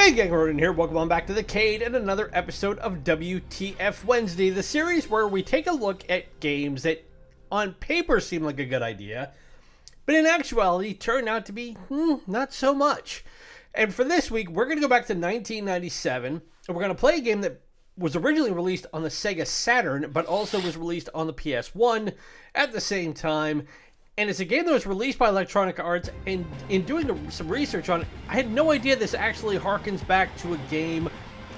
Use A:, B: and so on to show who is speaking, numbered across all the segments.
A: Hey gang, Rodin here. Welcome on back to the Cade and another episode of WTF Wednesday, the series where we take a look at games that on paper seem like a good idea, but in actuality turn out to be not so much. And for this week, we're going to go back to 1997, and we're going to play a game that was originally released on the Sega Saturn, but also was released on the PS1 at the same time. And it's a game that was released by Electronic Arts, and in doing some research on it, I had no idea this actually harkens back to a game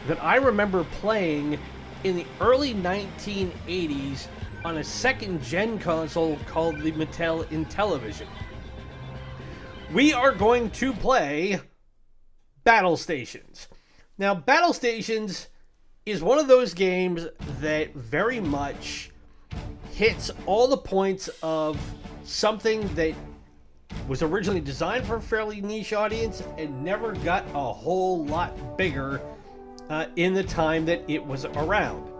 A: that I remember playing in the early 1980s on a second-gen console called the Mattel Intellivision. We are going to play Battle Stations. Now, Battle Stations is one of those games that very much hits all the points of something that was originally designed for a fairly niche audience and never got a whole lot bigger in the time that it was around.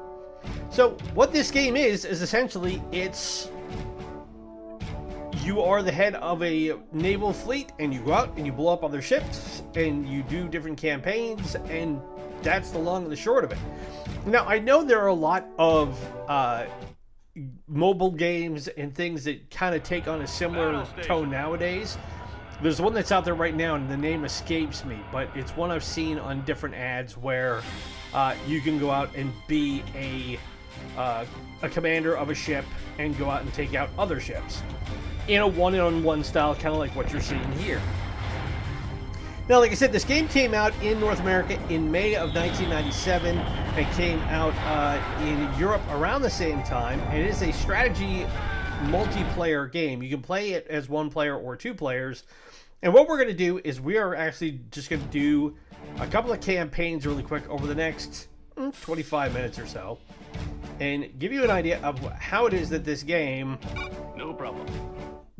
A: So what this game is essentially you are the head of a naval fleet and you go out and you blow up other ships and you do different campaigns, and that's the long and the short of it. Now, I know there are a lot of mobile games and things that kind of take on a similar tone nowadays. There's one that's out there right now and the name escapes me, but it's one I've seen on different ads where you can go out and be a commander of a ship and go out and take out other ships in a one-on-one style, kind of like what you're seeing here. Now, like I said, this game came out in North America in May of 1997 and came out in Europe around the same time. And it is a strategy multiplayer game. You can play it as one player or two players. And what we're going to do is we are actually just going to do a couple of campaigns really quick over the next 25 minutes or so and give you an idea of how it is that this game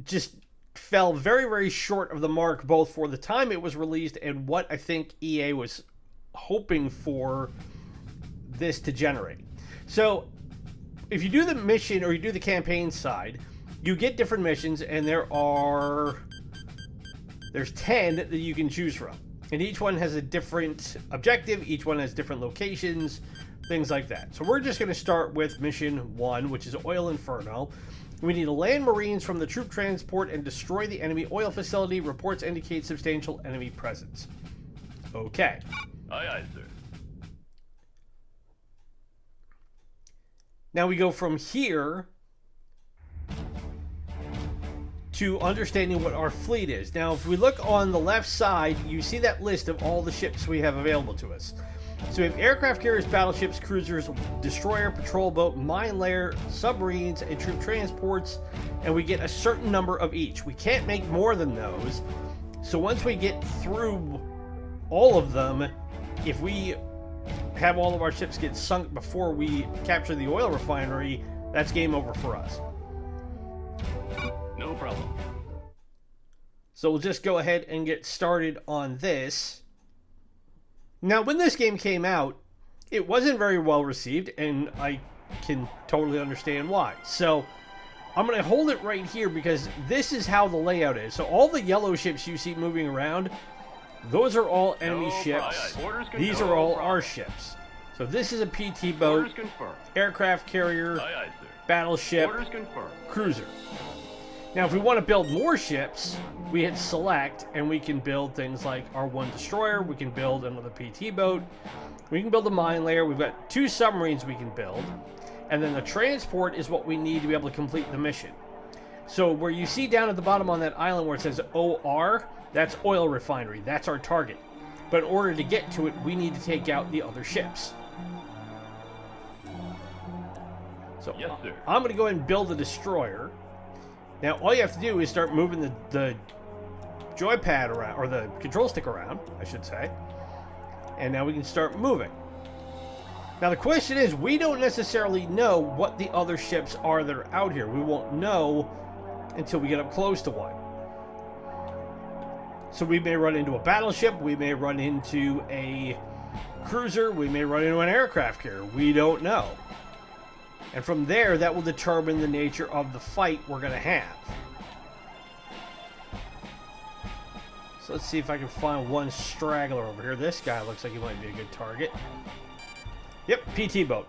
A: just fell very, very short of the mark, both for the time it was released and what I think EA was hoping for this to generate. So if you do the mission or you do the campaign side, you get different missions, and there's 10 that you can choose from, and each one has a different objective, each one has different locations, things like that. So we're just going to start with mission 1, which is Oil Inferno. We need to land Marines from the troop transport and destroy the enemy oil facility. Reports indicate substantial enemy presence. Okay.
B: Aye, aye, sir.
A: Now we go from here to understanding what our fleet is. Now, if we look on the left side, you see that list of all the ships we have available to us. So we have aircraft carriers, battleships, cruisers, destroyer, patrol boat, mine layer, submarines, and troop transports, and we get a certain number of each. We can't make more than those. So once we get through all of them, if we have all of our ships get sunk before we capture the oil refinery, that's game over for us.
B: No problem.
A: So we'll just go ahead and get started on this. Now, when this game came out, it wasn't very well received, and I can totally understand why. So I'm going to hold it right here because this is how the layout is. So all the yellow ships you see moving around, those are all enemy ships. These are all our ships. So this is a PT boat, aircraft carrier, battleship, cruiser. Now, if we want to build more ships, we hit select, and we can build things like our one destroyer. We can build another PT boat. We can build a mine layer. We've got 2 submarines we can build. And then the transport is what we need to be able to complete the mission. So where you see down at the bottom on that island where it says OR, that's oil refinery. That's our target. But in order to get to it, we need to take out the other ships. So
B: yes, sir.
A: I'm going to go ahead and build a destroyer. Now, all you have to do is start moving the joypad around, or the control stick around, I should say. And now we can start moving. Now, the question is, we don't necessarily know what the other ships are that are out here. We won't know until we get up close to one. So we may run into a battleship, we may run into a cruiser, we may run into an aircraft carrier. We don't know. And from there, that will determine the nature of the fight we're going to have. So let's see if I can find one straggler over here. This guy looks like he might be a good target. Yep, PT boat.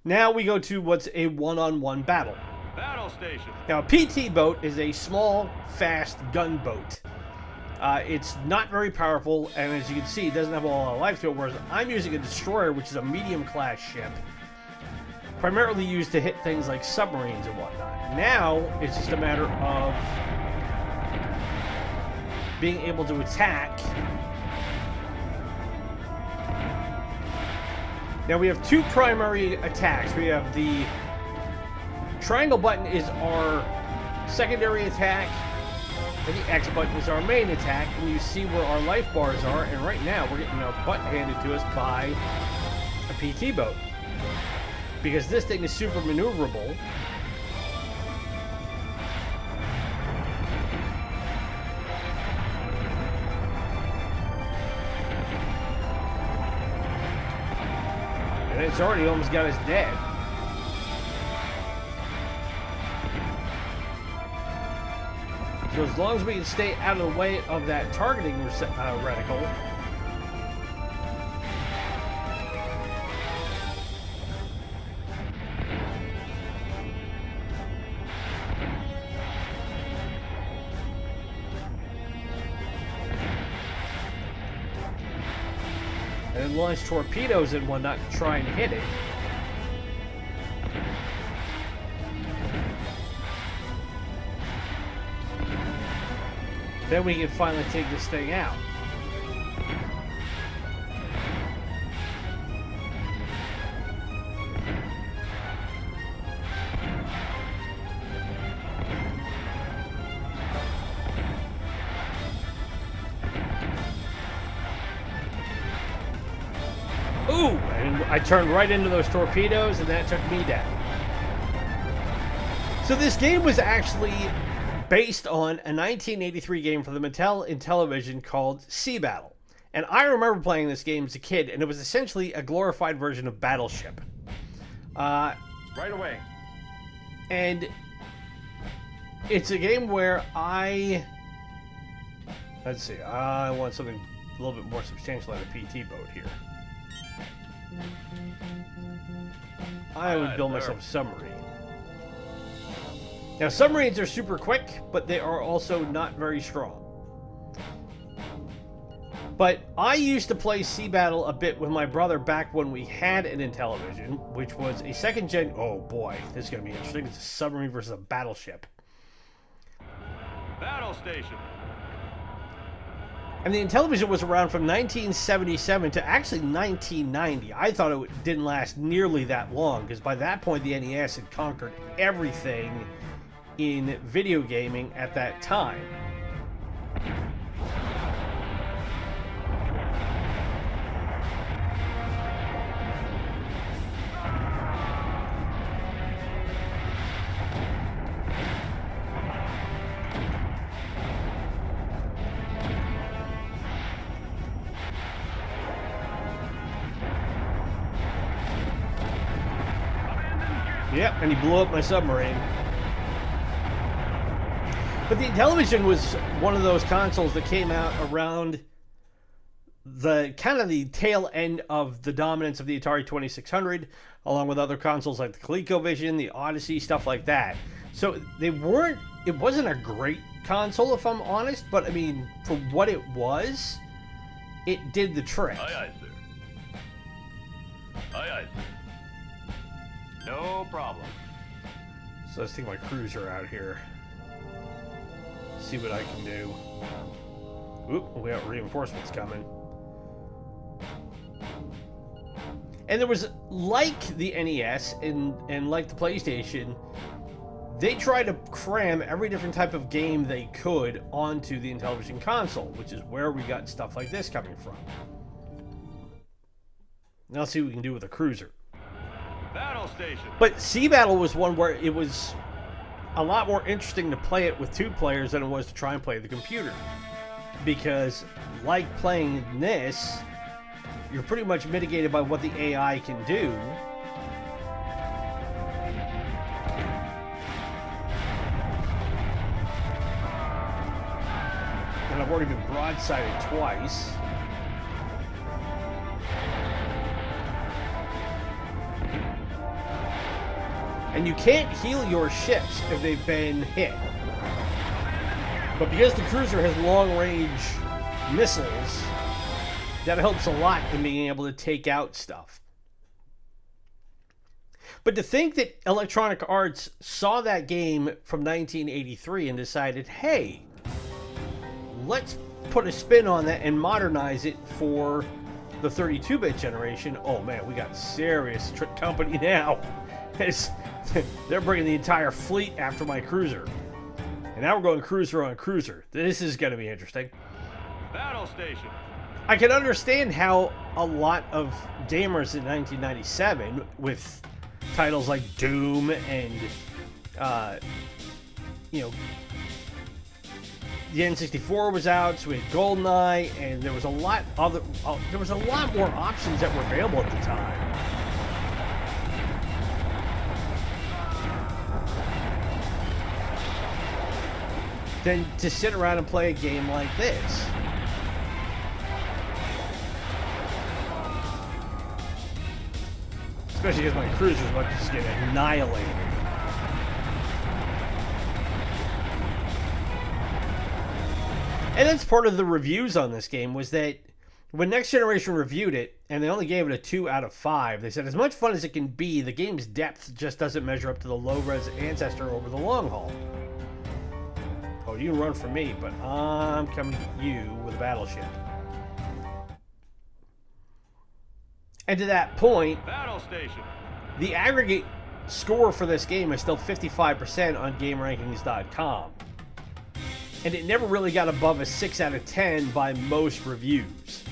A: Now we go to what's a one-on-one battle.
B: Battle station.
A: Now, a PT boat is a small, fast gunboat. It's not very powerful, and as you can see, it doesn't have a lot of life to it, whereas I'm using a destroyer, which is a medium-class ship, primarily used to hit things like submarines and whatnot. Now, it's just a matter of being able to attack. Now, we have two primary attacks. We have the triangle button is our secondary attack, and the X button is our main attack, and you see where our life bars are, and right now we're getting our butt handed to us by a PT boat. Because this thing is super maneuverable. And it's already almost got us dead. So as long as we can stay out of the way of that targeting reticle, and then launch torpedoes and whatnot to try and hit it. Then we can finally take this thing out. Ooh! And I turned right into those torpedoes, and that took me down. So this game was actually based on a 1983 game for the Mattel Intellivision called Sea Battle. And I remember playing this game as a kid, and it was essentially a glorified version of Battleship.
B: Right away.
A: And it's a game where let's see, I want something a little bit more substantial like a PT boat here. I would build myself a submarine. Now, submarines are super quick, but they are also not very strong. But I used to play Sea Battle a bit with my brother back when we had an Intellivision, which was a second gen. Oh boy, this is going to be interesting. It's a submarine versus a battleship.
B: Battle station.
A: And the Intellivision was around from 1977 to actually 1990. I thought it didn't last nearly that long, because by that point the NES had conquered everything in video gaming at that time. Yep, and he blew up my submarine. But the Intellivision was one of those consoles that came out around the kind of the tail end of the dominance of the Atari 2600, along with other consoles like the ColecoVision, the Odyssey, stuff like that. So it wasn't a great console, if I'm honest, but I mean, for what it was, it did the trick.
B: Aye, aye, sir. Aye, aye, sir. No problem.
A: So let's take my cruiser out here. See what I can do. Oop, we got reinforcements coming. And there was, like the NES and like the PlayStation, they tried to cram every different type of game they could onto the Intellivision console, which is where we got stuff like this coming from. Now let's see what we can do with a cruiser.
B: Battle station.
A: But Sea Battle was one where it was a lot more interesting to play it with two players than it was to try and play the computer. Because, like playing this, you're pretty much mitigated by what the AI can do. And I've already been broadsided twice. And you can't heal your ships if they've been hit. But because the cruiser has long-range missiles, that helps a lot in being able to take out stuff. But to think that Electronic Arts saw that game from 1983 and decided, hey, let's put a spin on that and modernize it for the 32-bit generation. Oh man, we got serious company now. They're bringing the entire fleet after my cruiser. And now we're going cruiser on cruiser. This is going to be interesting.
B: Battle station.
A: I can understand how a lot of gamers in 1997 with titles like Doom and, you know, the N64 was out, so we had GoldenEye, and there was a lot more options that were available at the time. Than to sit around and play a game like this. Especially because my cruiser's about to just get annihilated. And that's part of the reviews on this game, was that when Next Generation reviewed it, and they only gave it a 2 out of 5, they said, as much fun as it can be, the game's depth just doesn't measure up to the low-res Ancestor over the long haul. Oh, you can run from me, but I'm coming to you with a battleship. And to that point,
B: Battle station.
A: the aggregate score for this game is still 55% on GameRankings.com. And it never really got above a 6 out of 10 by most reviews.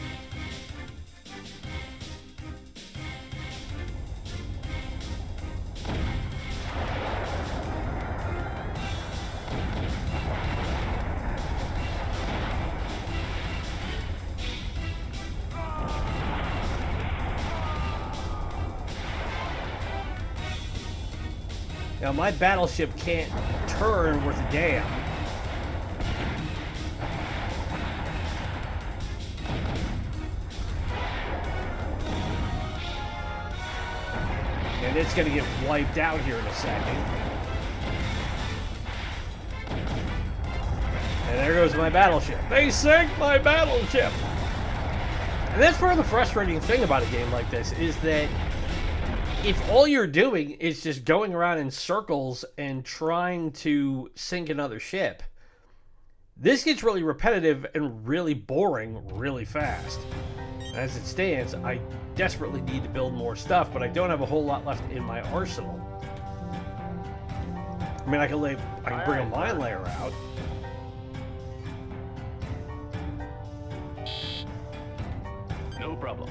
A: Now, my battleship can't turn worth a damn. And it's going to get wiped out here in a second. And there goes my battleship. They sank my battleship! And that's part of the frustrating thing about a game like this, is that if all you're doing is just going around in circles and trying to sink another ship, this gets really repetitive and really boring really fast. As it stands, I desperately need to build more stuff, but I don't have a whole lot left in my arsenal. I mean, I can bring a mine layer out.
B: No problem.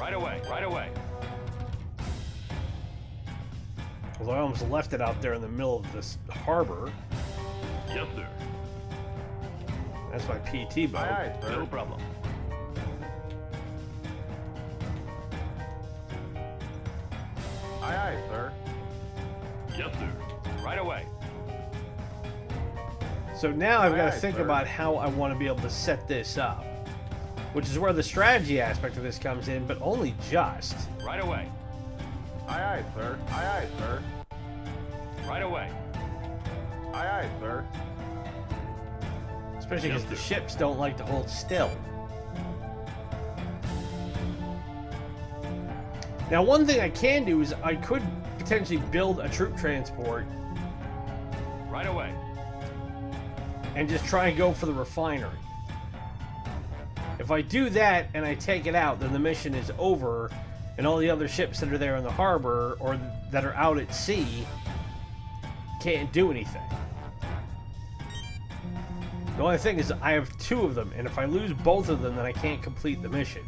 B: Right away, right away.
A: Although I almost left it out there in the middle of this harbor.
B: Yes, sir.
A: That's my PT boat.
B: Aye, aye, sir. No problem. Aye, aye, sir. Yes, sir. Right away.
A: So now I've got to
B: Aye,
A: think
B: sir.
A: about how I want to be able to set this up. Which is where the strategy aspect of this comes in, but only just.
B: Right away. Aye, aye, sir. Aye, aye, sir. Right away. Aye, aye, sir.
A: Especially because
B: Yes,
A: the
B: sir.
A: ships don't like to hold still. Now, one thing I can do is I could potentially build a troop transport
B: Right away.
A: and just try and go for the refinery. If I do that and I take it out, then the mission is over, and all the other ships that are there in the harbor or that are out at sea can't do anything. The only thing is I have 2 of them, and if I lose both of them, then I can't complete the mission.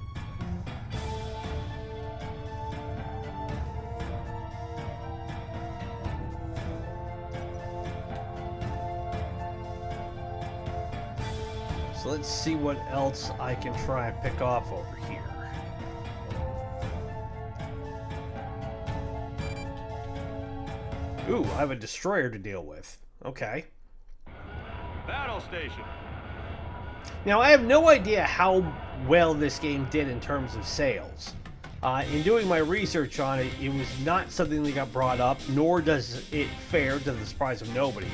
A: So let's see what else I can try and pick off over here. Ooh, I have a destroyer to deal with. Okay.
B: Battle Battle station.
A: Now, I have no idea how well this game did in terms of sales. In doing my research on it, it was not something that got brought up, nor does it fare, to the surprise of nobody,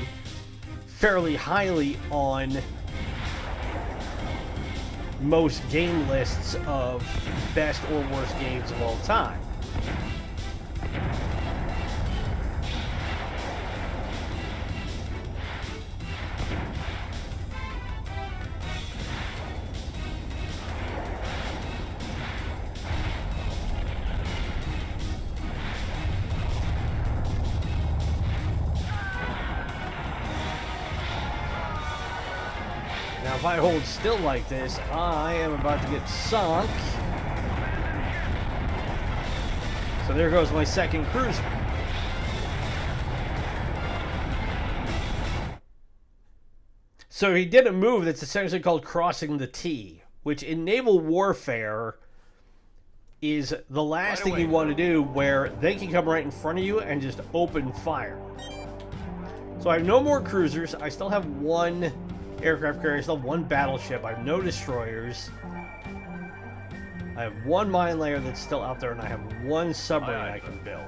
A: fairly highly on most game lists of best or worst games of all time. Now, if I hold still like this, I am about to get sunk. So there goes my second cruiser. So he did a move that's essentially called crossing the T, which in naval warfare is the last thing you want to do, where they can come right in front of you and just open fire. So I have no more cruisers. I still have one aircraft carrier, I still have one battleship. I have no destroyers. I have one mine layer that's still out there, and I have one submarine I can build.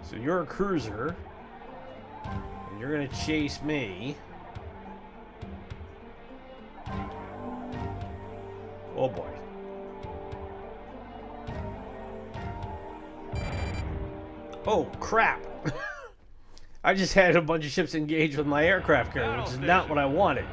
A: So you're a cruiser, and you're gonna chase me. Oh boy. Oh crap. I just had a bunch of ships engaged with my aircraft carrier, which is not what I wanted.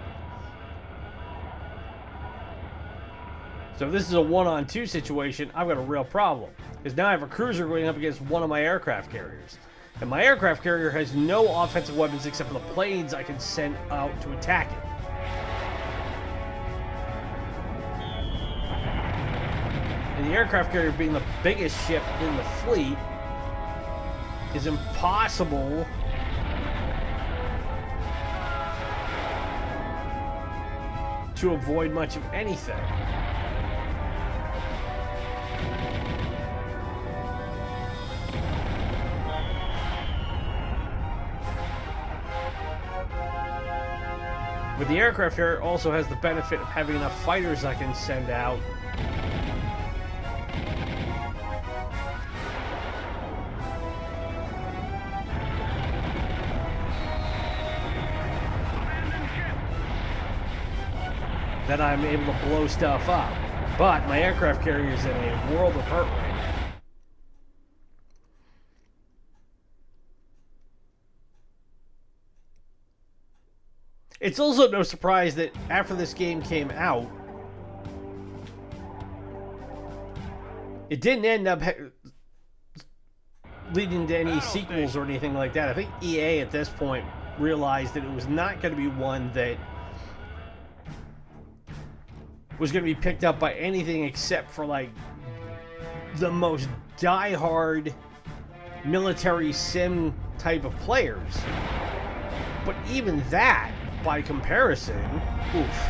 A: So if this is a 1-on-2 situation, I've got a real problem. Because now I have a cruiser going up against one of my aircraft carriers. And my aircraft carrier has no offensive weapons except for the planes I can send out to attack it. And the aircraft carrier, being the biggest ship in the fleet, is impossible to avoid much of anything. But the aircraft carrier also has the benefit of having enough fighters I can send out that I'm able to blow stuff up. But my aircraft carrier is in a world of hurt right now. It's also no surprise that after this game came out, it didn't end up leading to any sequels or anything like that. I think EA at this point realized that it was not going to be one that was going to be picked up by anything except for like the most die-hard military sim type of players. But even that, by comparison, oof.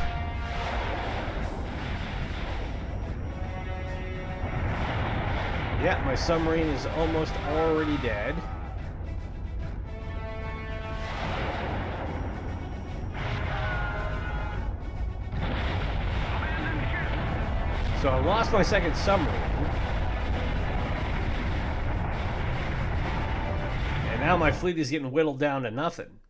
A: Yeah, my submarine is almost already dead. So I lost my second submarine. And now my fleet is getting whittled down to nothing.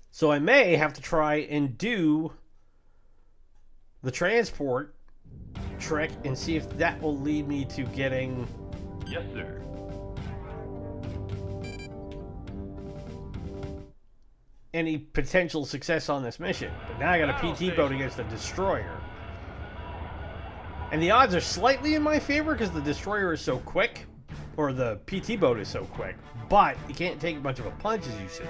A: So I may have to try and do the transport trick and see if that will lead me to getting...
B: Yes, sir.
A: any potential success on this mission. But now I got a PT boat against a destroyer. And the odds are slightly in my favor because the destroyer is so quick, or the PT boat is so quick, but you can't take much of a punch, as you see.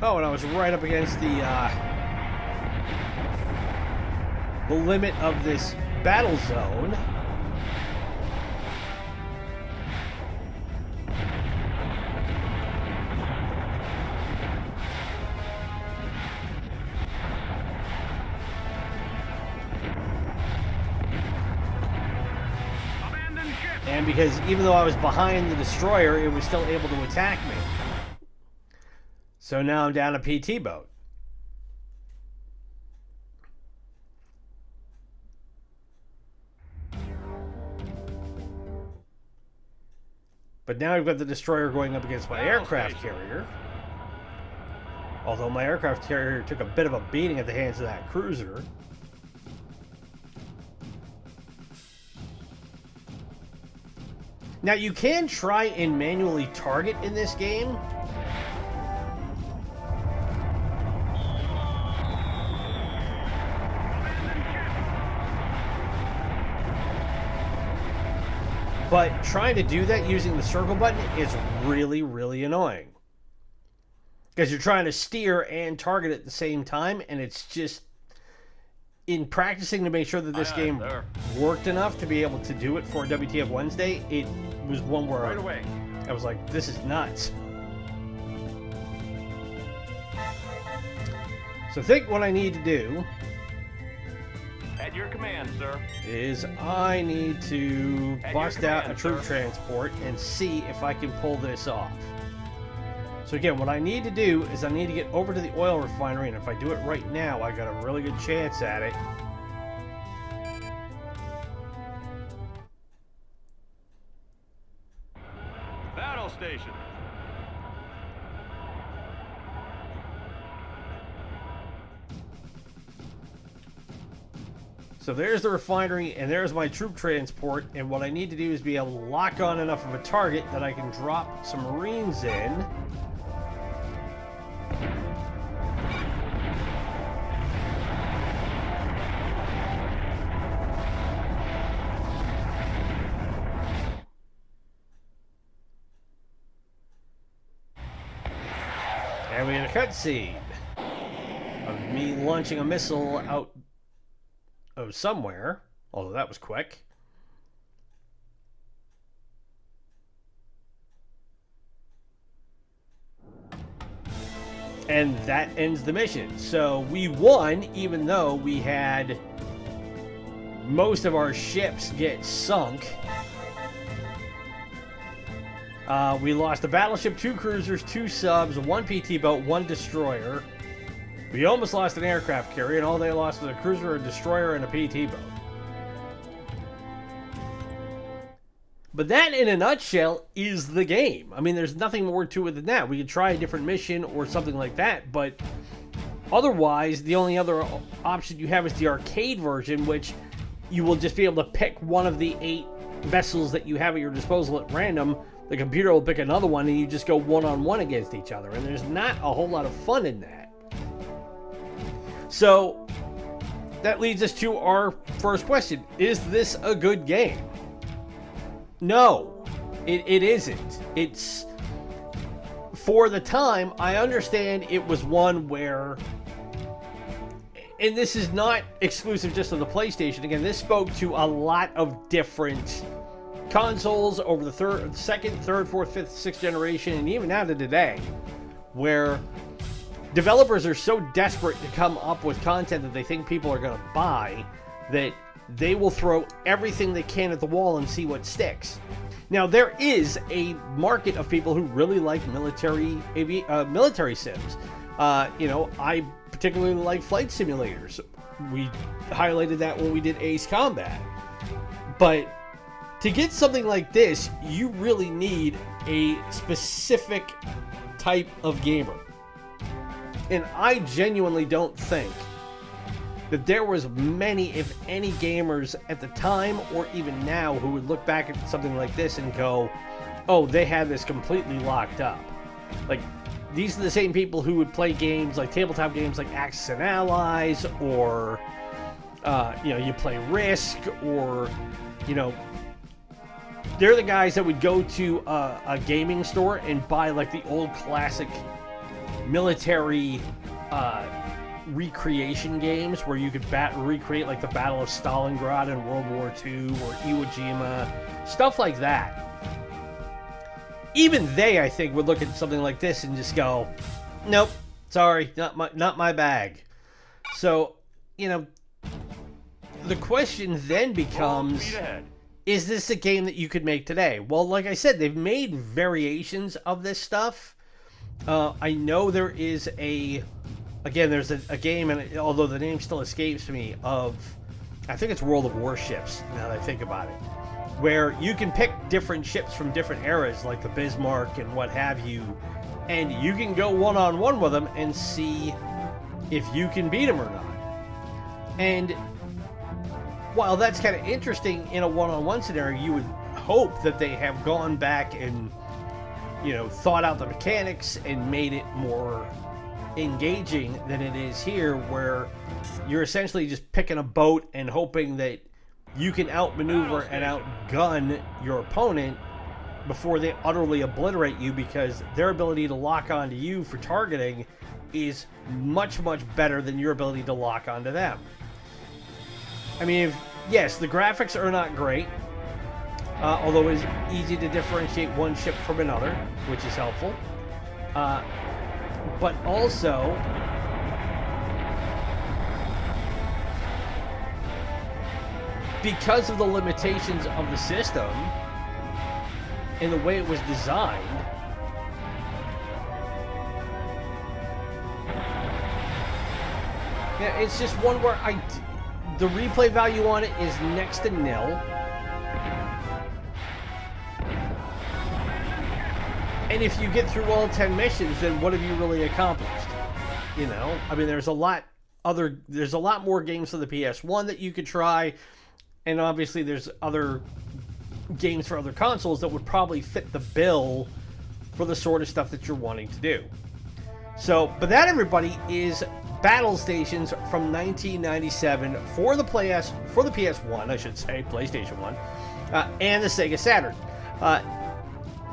A: Oh, and I was right up against the limit of this battle zone. game because even though I was behind the destroyer, it was still able to attack me. So now I'm down a PT boat. But now I've got the destroyer going up against my aircraft carrier. Although my aircraft carrier took a bit of a beating at the hands of that cruiser. Now you can try and manually target in this game. But trying to do that using the circle button is really, really annoying. Because you're trying to steer and target at the same time, and it's just... In practicing to make sure that this game worked enough to be able to do it for WTF Wednesday, it was one where I was like, this is nuts. So I think what I need to do...
B: At your command, sir.
A: Is I need to bust out a troop transport and see if I can pull this off. So again, what I need to do is I need to get over to the oil refinery, and if I do it right now, I got a really good chance at it.
B: Battle station.
A: So there's the refinery, and there's my troop transport, and what I need to do is be able to lock on enough of a target that I can drop some Marines in. And we get a cutscene of me launching a missile out of somewhere, although that was quick. And that ends the mission. So we won, even though we had most of our ships get sunk. We lost a battleship, 2 cruisers, 2 subs, 1 PT boat, 1 destroyer. We almost lost an aircraft carrier, and all they lost was a cruiser, a destroyer, and a PT boat. But that, in a nutshell, is the game. I mean, there's nothing more to it than that. We could try a different mission or something like that, but otherwise, the only other option you have is the arcade version, which you will just be able to pick one of the 8 vessels that you have at your disposal at random. The computer will pick another one, and you just go one-on-one against each other, and there's not a whole lot of fun in that. So, that leads us to our first question. Is this a good game? No, it isn't. It's, for the time, I understand it was one where, and this is not exclusive just to the PlayStation. Again, this spoke to a lot of different consoles over the second, third, fourth, fifth, sixth generation, and even now to today, where developers are so desperate to come up with content that they think people are going to buy that they will throw everything they can at the wall and see what sticks. Now, there is a market of people who really like military sims. I particularly like flight simulators. We highlighted that when we did Ace Combat. But to get something like this, you really need a specific type of gamer. And I genuinely don't think that there was many, if any, gamers at the time or even now who would look back at something like this and go, oh, they had this completely locked up. Like, these are the same people who would play games like tabletop games like Axis and Allies, or you play Risk, or they're the guys that would go to a gaming store and buy like the old classic military recreation games where you could recreate like the Battle of Stalingrad in World War II or Iwo Jima, stuff like that. Even they, I think, would look at something like this and just go, nope, sorry, not my bag. So, the question then becomes, is this a game that you could make today? Well, like I said, they've made variations of this stuff. I know there is there's a game, and although the name still escapes me, I think it's World of Warships, now that I think about it, where you can pick different ships from different eras, like the Bismarck and what have you, and you can go one-on-one with them and see if you can beat them or not. And while that's kind of interesting in a one-on-one scenario, you would hope that they have gone back and, thought out the mechanics and made it more engaging than it is here, where you're essentially just picking a boat and hoping that you can outmaneuver and outgun your opponent before they utterly obliterate you, because their ability to lock onto you for targeting is much, much better than your ability to lock onto them. I mean, yes, the graphics are not great, although it's easy to differentiate one ship from another, which is helpful. But also, because of the limitations of the system and the way it was designed, yeah, it's just one where the replay value on it is next to nil. And if you get through all 10 missions, then what have you really accomplished? I mean, there's a lot more games for the PS1 that you could try, and obviously there's other games for other consoles that would probably fit the bill for the sort of stuff that you're wanting to do. So, but that, everybody, is Battle Stations from 1997 for the PS1, I should say, PlayStation 1, and the Sega Saturn.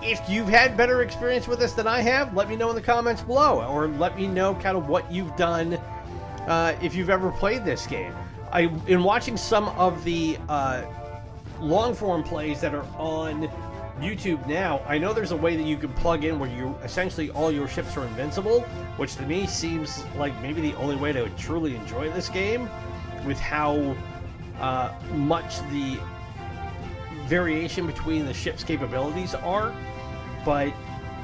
A: If you've had better experience with this than I have, let me know in the comments below, or let me know kind of what you've done if you've ever played this game. In watching some of the long-form plays that are on YouTube now, I know there's a way that you can plug in where you essentially all your ships are invincible, which to me seems like maybe the only way to truly enjoy this game, with how much the variation between the ship's capabilities are. But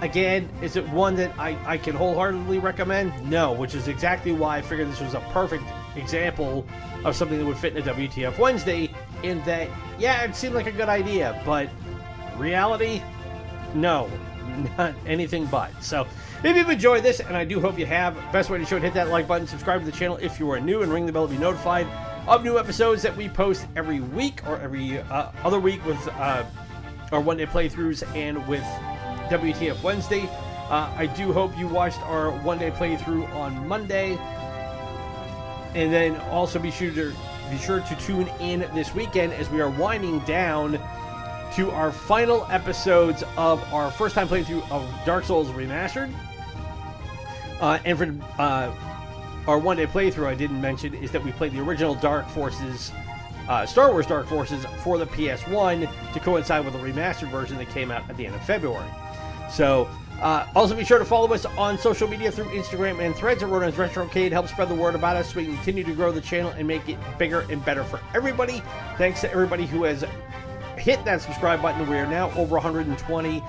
A: again, is it one that I can wholeheartedly recommend? No, which is exactly why I figured this was a perfect example of something that would fit in a WTF Wednesday, in that, yeah, it seemed like a good idea, but reality, no, not anything but. So if you've enjoyed this, and I do hope you have, best way to show it, hit that like button, subscribe to the channel if you are new, and ring the bell to be notified of new episodes that we post every week, or every other week, with our one-day playthroughs and with WTF Wednesday. I do hope you watched our one-day playthrough on Monday, and then also be sure to tune in this weekend as we are winding down to our final episodes of our first-time playthrough of Dark Souls Remastered. And for our one-day playthrough, I didn't mention, is that we played the original Dark Forces, Star Wars Dark Forces, for the PS1 to coincide with the remastered version that came out at the end of February. So, also be sure to follow us on social media through Instagram and Threads at Ronan's Retrocade. Help spread the word about us so we can continue to grow the channel and make it bigger and better for everybody. Thanks to everybody who has hit that subscribe button. We are now over 120.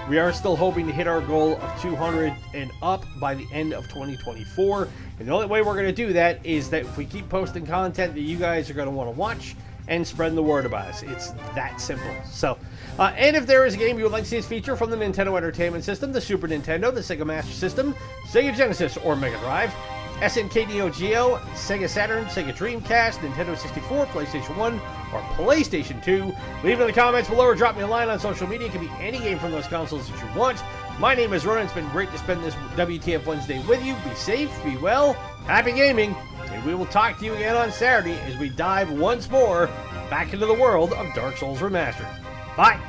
A: We are still hoping to hit our goal of 200 and up by the end of 2024. And the only way we're going to do that is that if we keep posting content that you guys are going to want to watch and spreading the word about us. It's that simple. So, and if there is a game you would like to see us feature from the Nintendo Entertainment System, the Super Nintendo, the Sega Master System, Sega Genesis, or Mega Drive, SNK Neo-Geo, Sega Saturn, Sega Dreamcast, Nintendo 64, PlayStation 1, or PlayStation 2, leave it in the comments below or drop me a line on social media. It can be any game from those consoles that you want. My name is Ronan. It's been great to spend this WTF Wednesday with you. Be safe, be well, happy gaming, and we will talk to you again on Saturday as we dive once more back into the world of Dark Souls Remastered. Bye!